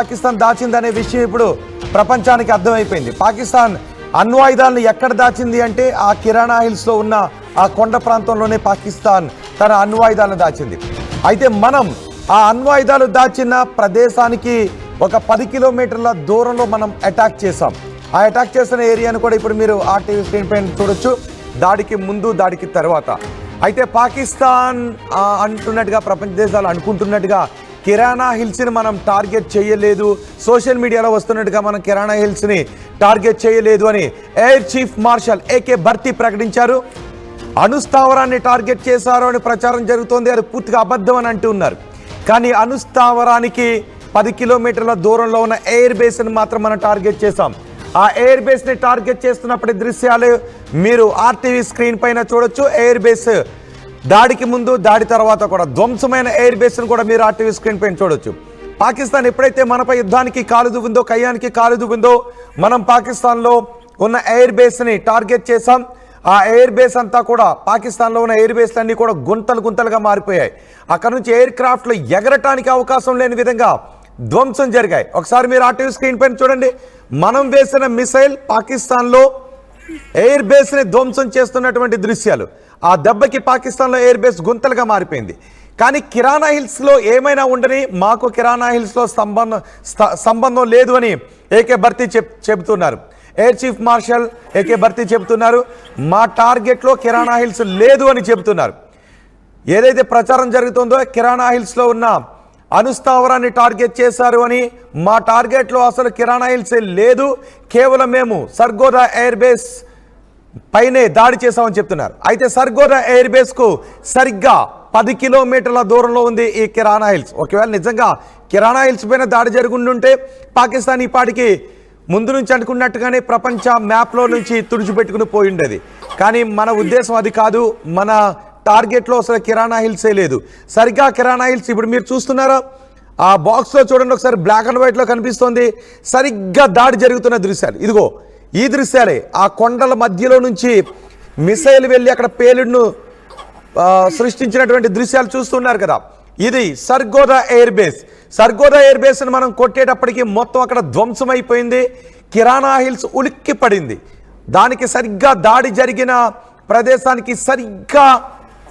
పాకిస్తాన్ దాచిందనే విషయం ఇప్పుడు ప్రపంచానికి అర్థమైపోయింది. పాకిస్తాన్ అణ్వాయుధాలను ఎక్కడ దాచింది అంటే ఆ కిరాణా హిల్స్ లో ఉన్న ఆ కొండ ప్రాంతంలోనే పాకిస్తాన్ తన అణ్వాయుధాలను దాచింది. అయితే మనం ఆ అణ్వాయుధాలు దాచిన ప్రదేశానికి ఒక 10 కిలోమీటర్ల దూరంలో మనం అటాక్ చేసాం. ఆ అటాక్ చేసిన ఏరియాను కూడా ఇప్పుడు మీరు ఆర్టీవీ స్క్రీన్ పైన చూడొచ్చు, దాడికి ముందు దాడికి తర్వాత. అయితే పాకిస్తాన్ అంటున్నట్టుగా, ప్రపంచ దేశాలు అనుకుంటున్నట్టుగా కిరాణా హిల్స్ని మనం టార్గెట్ చేయలేదు, సోషల్ మీడియాలో వస్తున్నట్టుగా మనం కిరాణా హిల్స్ని టార్గెట్ చేయలేదు అని ఎయిర్ చీఫ్ మార్షల్ ఏకే భర్తీ ప్రకటించారు. అణుస్థావరాన్ని టార్గెట్ చేశారు అని ప్రచారం జరుగుతోంది, అది పూర్తిగా అబద్ధం అని అంటున్నారు. కానీ అణుస్థావరానికి 10 కిలోమీటర్ల దూరంలో ఉన్న ఎయిర్ బేస్ని మాత్రం మనం టార్గెట్ చేశాం. ఆ ఎయిర్ బేస్ని టార్గెట్ చేస్తున్నప్పటి దృశ్యాలు మీరు ఆర్టీవీ స్క్రీన్ పైన చూడొచ్చు. ఎయిర్ బేస్ దాడికి ముందు, దాడి తర్వాత కూడా ధ్వంసమైన ఎయిర్ బేస్ను కూడా మీరు ఆర్టీవీ స్క్రీన్ పైన చూడొచ్చు. పాకిస్తాన్ ఎప్పుడైతే మనపై యుద్ధానికి కాలు దువ్విందో, కయ్యానికి కాలు దువ్విందో, మనం పాకిస్తాన్లో ఉన్న ఎయిర్ బేస్ని టార్గెట్ చేశాం. ఆ ఎయిర్ బేస్ అంతా కూడా, పాకిస్తాన్లో ఉన్న ఎయిర్ బేస్లన్నీ కూడా గుంతలు గుంతలుగా మారిపోయాయి. అక్కడ నుంచి ఎయిర్ క్రాఫ్ట్లు ఎగరటానికి అవకాశం లేని విధంగా ధ్వంసం జరిగాయి. ఒకసారి మీరు ఆర్టీవీ స్క్రీన్ పైన చూడండి. మనం వేసిన మిసైల్ పాకిస్తాన్లో ఎయిర్ బేస్ని ధ్వంసం చేస్తున్నటువంటి దృశ్యాలు. ఆ దెబ్బకి పాకిస్తాన్లో ఎయిర్ బేస్ గుంతలుగా మారిపోయింది. కానీ కిరాణా హిల్స్లో ఏమైనా ఉండని, మాకు కిరాణా హిల్స్లో సంబంధం లేదు అని ఏకే భర్తీ చెబుతున్నారు. ఎయిర్ చీఫ్ మార్షల్ ఏకే భర్తీ చెబుతున్నారు, మా టార్గెట్లో కిరాణా హిల్స్ లేదు అని చెబుతున్నారు. ఏదైతే ప్రచారం జరుగుతుందో కిరాణా హిల్స్లో ఉన్న అణుస్థావరాన్ని టార్గెట్ చేశారు అని, మా టార్గెట్లో అసలు కిరాణా హిల్స్ లేదు, కేవలం మేము సర్గోదా ఎయిర్ బేస్ పైనే దాడి చేశామని చెప్తున్నారు. అయితే సర్గోదా ఎయిర్ బేస్కు సరిగ్గా 10 కిలోమీటర్ల దూరంలో ఉంది ఈ కిరాణా హిల్స్. ఒకవేళ నిజంగా కిరాణా హిల్స్ పైన దాడి జరుగుండుంటే పాకిస్తాన్ ఈ పాటికి ముందు నుంచి అనుకున్నట్టుగానే ప్రపంచ మ్యాప్లో నుంచి తుడిచిపెట్టుకుని పోయి ఉండేది. కానీ మన ఉద్దేశం అది కాదు. మన టార్గెట్లో అసలు కిరాణా హిల్సే లేదు. సరిగ్గా కిరాణా హిల్స్ ఇప్పుడు మీరు చూస్తున్నారా, ఆ బాక్స్లో చూడండి ఒకసారి, బ్లాక్ అండ్ వైట్లో కనిపిస్తోంది. సరిగ్గా దాడి జరుగుతున్న దృశ్యాలు ఇదిగో, ఈ దృశ్యాలే. ఆ కొండల మధ్యలో నుంచి మిసైల్ వెళ్ళి అక్కడ పేలుడును సృష్టించినటువంటి దృశ్యాలు చూస్తున్నారు కదా. ఇది Sargodha air base. Sargodha air బేస్ని మనం కొట్టేటప్పటికి మొత్తం అక్కడ ధ్వంసమైపోయింది. కిరాణా హిల్స్ ఉలిక్కి పడింది. దానికి సరిగ్గా దాడి జరిగిన ప్రదేశానికి సరిగ్గా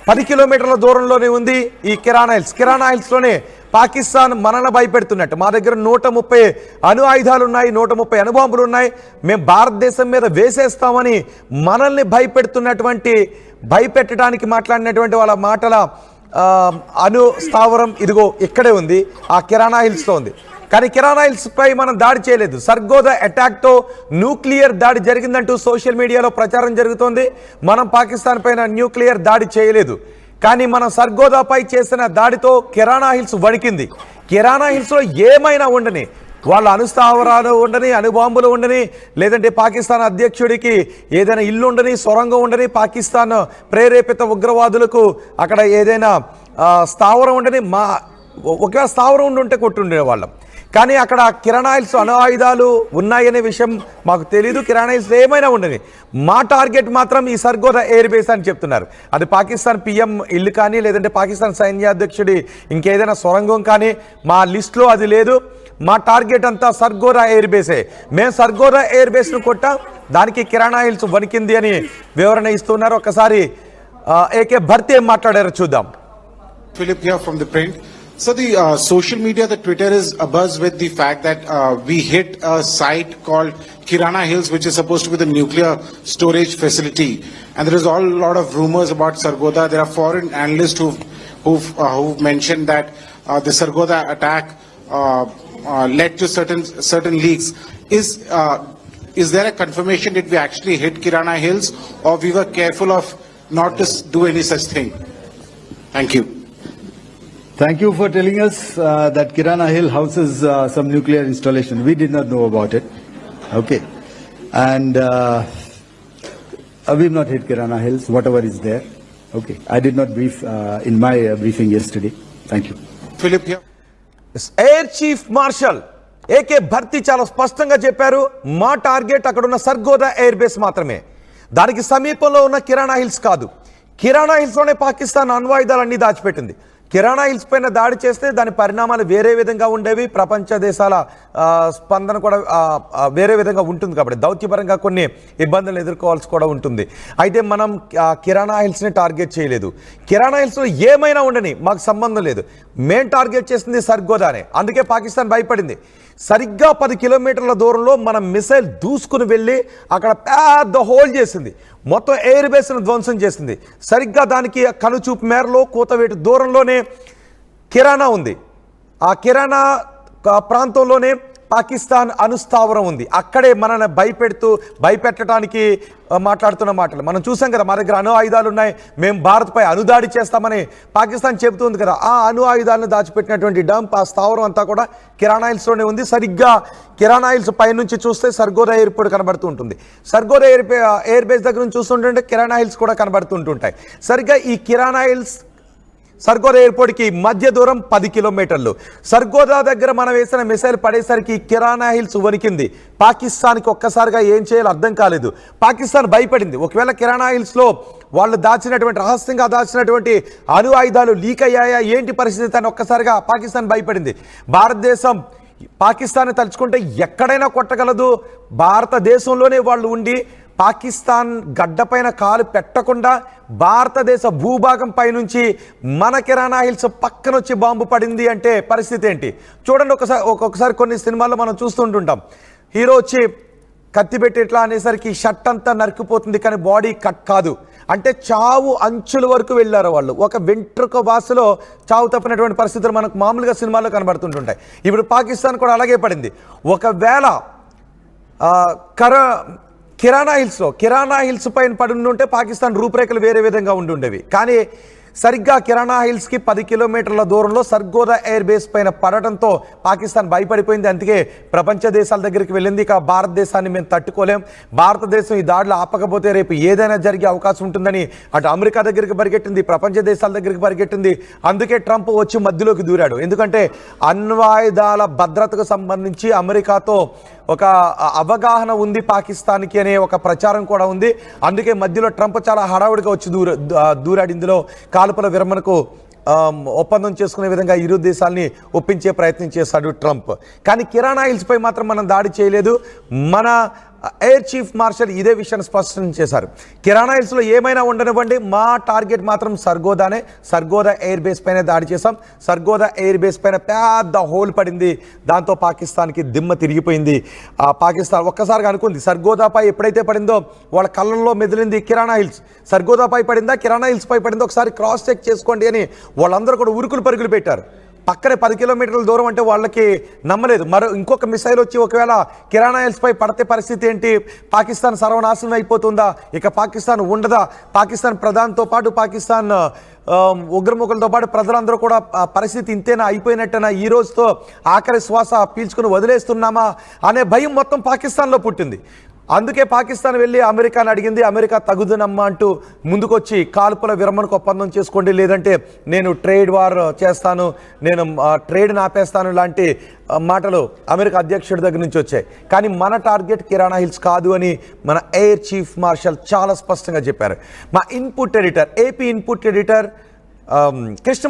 10 కిలోమీటర్ల దూరంలోనే ఉంది ఈ కిరాణా హిల్స్. కిరాణా హిల్స్లోనే పాకిస్తాన్ మనల్ని భయపెడుతున్నట్టు, మా దగ్గర 130 అణు ఆయుధాలు ఉన్నాయి, 130 అణుబాంబులు ఉన్నాయి, మేము భారతదేశం మీద వేసేస్తామని మనల్ని భయపెట్టడానికి మాట్లాడినటువంటి వాళ్ళ మాటల అణు స్థావరం ఇదిగో ఇక్కడే ఉంది, ఆ కిరాణా హిల్స్లో ఉంది. కానీ కిరాణా హిల్స్ పై మనం దాడి చేయలేదు. సర్గోదా అటాక్తో న్యూక్లియర్ దాడి జరిగిందంటూ సోషల్ మీడియాలో ప్రచారం జరుగుతోంది. మనం పాకిస్తాన్ పైన న్యూక్లియర్ దాడి చేయలేదు. కానీ మనం సర్గోదాపై చేసిన దాడితో కిరాణా హిల్స్ వణికింది. కిరాణా హిల్స్లో ఏమైనా ఉండని, వాళ్ళ అణుస్థావరాలు ఉండని, అణుబాంబులు ఉండని, లేదంటే పాకిస్తాన్ అధ్యక్షుడికి ఏదైనా ఇల్లు ఉండని, సొరంగం ఉండని, పాకిస్తాన్ ప్రేరేపిత ఉగ్రవాదులకు అక్కడ ఏదైనా స్థావరం ఉండని, ఒకవేళ స్థావరం ఉంటే కొట్టుండే వాళ్ళం. కానీ అక్కడ కిరాణా హిల్స్ అణు ఆయుధాలు ఉన్నాయనే విషయం మాకు తెలీదు. కిరాణా హిల్స్ ఏమైనా ఉండని, మా టార్గెట్ మాత్రం ఈ సర్గోదా ఎయిర్ బేస్ అని చెప్తున్నారు. అది పాకిస్తాన్ పిఎం ఇల్లు కానీ, లేదంటే పాకిస్తాన్ సైన్యాధ్యక్షుడి ఇంకేదైనా సొరంగం కానీ మా లిస్ట్లో అది లేదు. మా టార్గెట్ అంతా సర్గోదా ఎయిర్ బేసే. మేము సర్గోదా ఎయిర్ బేస్ను కొట్టాం, దానికి కిరాణా హిల్స్ వణికింది అని వివరణ ఇస్తున్నారు. ఒకసారి ఏకే భర్తీ ఏం మాట్లాడారో చూద్దాం. Philip here from the print. So the social media, the Twitter is abuzz with the fact that we hit a site called Kirana Hills, which is supposed to be the nuclear storage facility. And there is a lot of rumors about Sargodha. There are foreign analysts who've mentioned that the Sargodha attack led to certain leaks. Is there a confirmation that we actually hit Kirana Hills, or we were careful of not to do any such thing? Thank you. Thank you for telling us that Kirana Hill houses some nuclear installation. We did not know about it. Okay. And we've not hit Kirana Hills, whatever is there. Okay. I did not brief in my briefing yesterday. Thank you. Philip here. Air chief marshal AK భర్తీ చాలా స్పష్టంగా చెప్పారు, మా target అక్కడున్న Sargodha air base మాత్రమే, దానికి సమీపంలో ఉన్న కిరాణా హిల్స్ కాదు. కిరాణా హిల్స్లోనే పాకిస్తాన్ అణ్వాయుధాలన్నీ దాచిపెట్టింది. కిరాణా హిల్స్ పైన దాడి చేస్తే దాని పరిణామాలు వేరే విధంగా ఉండేవి, ప్రపంచ దేశాల స్పందన కూడా వేరే విధంగా ఉంటుంది. కాబట్టి దౌత్యపరంగా కొన్ని ఇబ్బందులు ఎదుర్కోవాల్సి కూడా ఉంటుంది. అయితే మనం కిరాణా హిల్స్ని టార్గెట్ చేయలేదు. కిరాణా హిల్స్లో ఏమైనా ఉండని మాకు సంబంధం లేదు. మేం టార్గెట్ చేసింది సర్గోదానే. అందుకే పాకిస్తాన్ భయపడింది. సరిగ్గా 10 కిలోమీటర్ల దూరంలో మన మిసైల్ దూసుకుని వెళ్ళి అక్కడ పెద్ద హోల్ చేసింది. మొత్తం ఎయిర్ బేస్ను ధ్వంసం చేసింది. సరిగ్గా దానికి కనుచూపు మేరలో కూతవేటు దూరంలోనే కిరాణా ఉంది. ఆ కిరాణా ప్రాంతంలోనే పాకిస్తాన్ అణుస్థావరం ఉంది. అక్కడే మనల్ని భయపెట్టడానికి మాట్లాడుతున్న మాటలు మనం చూసాం కదా. మా దగ్గర అణు ఆయుధాలు ఉన్నాయి, మేము భారత్పై అణుదాడి చేస్తామని పాకిస్తాన్ చెబుతుంది కదా. ఆ అణు ఆయుధాలను దాచిపెట్టినటువంటి డంప్, ఆ స్థావరం అంతా కూడా కిరాణా హిల్స్లోనే ఉంది. సరిగ్గా కిరాణా హిల్స్ పైనుంచి చూస్తే సర్గోదా ఎయిర్పోర్ట్ కనబడుతూ ఉంటుంది. సర్గోదా ఎయిర్ బేస్ దగ్గర నుంచి చూస్తుంటే కిరాణా హిల్స్ కూడా కనబడుతుంటుంటాయి. సరిగ్గా ఈ కిరాణా హిల్స్ సర్గోదా ఎయిర్పోర్ట్కి మధ్య దూరం 10 కిలోమీటర్లు. సర్గోదా దగ్గర మనం వేసిన మిసైల్ పడేసరికి కిరాణా హిల్స్ వణికింది. పాకిస్తాన్కి ఒక్కసారిగా ఏం చేయాలో అర్థం కాలేదు. పాకిస్తాన్ భయపడింది. ఒకవేళ కిరాణా హిల్స్లో వాళ్ళు రహస్యంగా దాచినటువంటి అణు ఆయుధాలు లీక్ అయ్యాయా, ఏంటి పరిస్థితి అని ఒక్కసారిగా పాకిస్తాన్ భయపడింది. భారతదేశం పాకిస్తాన్ తలుచుకుంటే ఎక్కడైనా కొట్టగలదు. భారతదేశంలోనే వాళ్ళు ఉండి పాకిస్తాన్ గడ్డపైన కాలు పెట్టకుండా భారతదేశ భూభాగం పైనుంచి మన కిరాణా హిల్స్ పక్కన వచ్చి బాంబు పడింది అంటే పరిస్థితి ఏంటి చూడండి. ఒక్కొక్కసారి కొన్ని సినిమాల్లో మనం చూస్తుంటుంటాం, హీరో వచ్చి కత్తి పెట్టి ఇట్లా అనేసరికి షర్ట్ అంతా నరికిపోతుంది, కానీ బాడీ కట్ కాదు. అంటే చావు అంచుల వరకు వెళ్ళారు వాళ్ళు. ఒక వెంట్రుక వాసులో చావు తప్పినటువంటి పరిస్థితులు మనకు మామూలుగా సినిమాల్లో కనబడుతుంటుంటాయి. ఇప్పుడు పాకిస్తాన్ కూడా అలాగే పడింది. ఒకవేళ కిరాణా హిల్స్ పైన పడి ఉంటే పాకిస్తాన్ రూపురేఖలు వేరే విధంగా ఉండేవి. కానీ సరిగ్గా కిరాణా హిల్స్కి 10 కిలోమీటర్ల దూరంలో సర్గోదా ఎయిర్ బేస్ పైన పడటంతో పాకిస్తాన్ భయపడిపోయింది. అందుకే ప్రపంచ దేశాల దగ్గరికి వెళ్ళింది. ఇక భారతదేశాన్ని మేము తట్టుకోలేం, భారతదేశం ఈ దాడులు ఆపకపోతే రేపు ఏదైనా జరిగే అవకాశం ఉంటుందని అటు అమెరికా దగ్గరికి పరిగెట్టింది, ప్రపంచ దేశాల దగ్గరికి పరిగెట్టింది. అందుకే ట్రంప్ వచ్చి మధ్యలోకి దూరాడు. ఎందుకంటే అణ్వాయుధాల భద్రతకు సంబంధించి అమెరికాతో ఒక అవగాహన ఉంది పాకిస్తాన్కి అనే ఒక ప్రచారం కూడా ఉంది. అందుకే మధ్యలో ట్రంప్ చాలా హడావుడిగా వచ్చి దూరాడు. ఇందులో కాల్పుల విరమణకు ఒప్పందం చేసుకునే విధంగా ఇరు దేశాలని ఒప్పించే ప్రయత్నం చేశాడు ట్రంప్. కానీ కిరాణా హిల్స్ పై మాత్రం మనం దాడి చేయలేదు. మన ఎయిర్ చీఫ్ మార్షల్ ఇదే విషయాన్ని స్పష్టం చేశారు. కిరాణా హిల్స్లో ఏమైనా ఉండనివ్వండి, మా టార్గెట్ మాత్రం సర్గోదానే. సర్గోదా ఎయిర్ బేస్ పైన దాడి చేశాం. సర్గోదా ఎయిర్ బేస్ పైన పెద్ద హోల్ పడింది. దాంతో పాకిస్తాన్కి దిమ్మ తిరిగిపోయింది. పాకిస్తాన్ ఒక్కసారిగా అనుకుంది సర్గోదాపై ఎప్పుడైతే పడిందో వాళ్ళ కళ్ళల్లో మెదిలింది కిరాణా హిల్స్. సర్గోదాపై పడిందా, కిరాణా హిల్స్ పై పడిందో ఒకసారి క్రాస్ చెక్ చేసుకోండి అని వాళ్ళందరూ కూడా ఉరుకులు పరుగులు పెట్టారు. పక్కనే 10 కిలోమీటర్ల దూరం అంటే వాళ్ళకి నమ్మలేదు. ఇంకొక మిసైల్ వచ్చి ఒకవేళ కిరాణా హిల్స్ పై పడితే పరిస్థితి ఏంటి? పాకిస్తాన్ సర్వనాశనం అయిపోతుందా? ఇక పాకిస్తాన్ ఉండదా? పాకిస్తాన్ ప్రధానితో పాటు పాకిస్తాన్ ఉగ్రముఖులతో పాటు ప్రజలందరూ కూడా పరిస్థితి ఇంతేనా, అయిపోయినట్టేనా, ఈ రోజుతో ఆఖరి శ్వాస పీల్చుకుని వదిలేస్తున్నామా అనే భయం మొత్తం పాకిస్తాన్లో పుట్టింది. అందుకే పాకిస్తాన్ వెళ్ళి అమెరికాని అడిగింది. అమెరికా తగుదనమ్మా అంటూ ముందుకొచ్చి కాల్పుల విరమణకు ఒప్పందం చేసుకోండి, లేదంటే నేను ట్రేడ్ వార్ చేస్తాను, నేను ట్రేడ్ని ఆపేస్తాను లాంటి మాటలు అమెరికా అధ్యక్షుడి దగ్గర నుంచి వచ్చాయి. కానీ మన టార్గెట్ కిరాణా హిల్స్ కాదు అని మన ఎయిర్ చీఫ్ మార్షల్ చాలా స్పష్టంగా చెప్పారు. మా input editor, AP input editor Krishna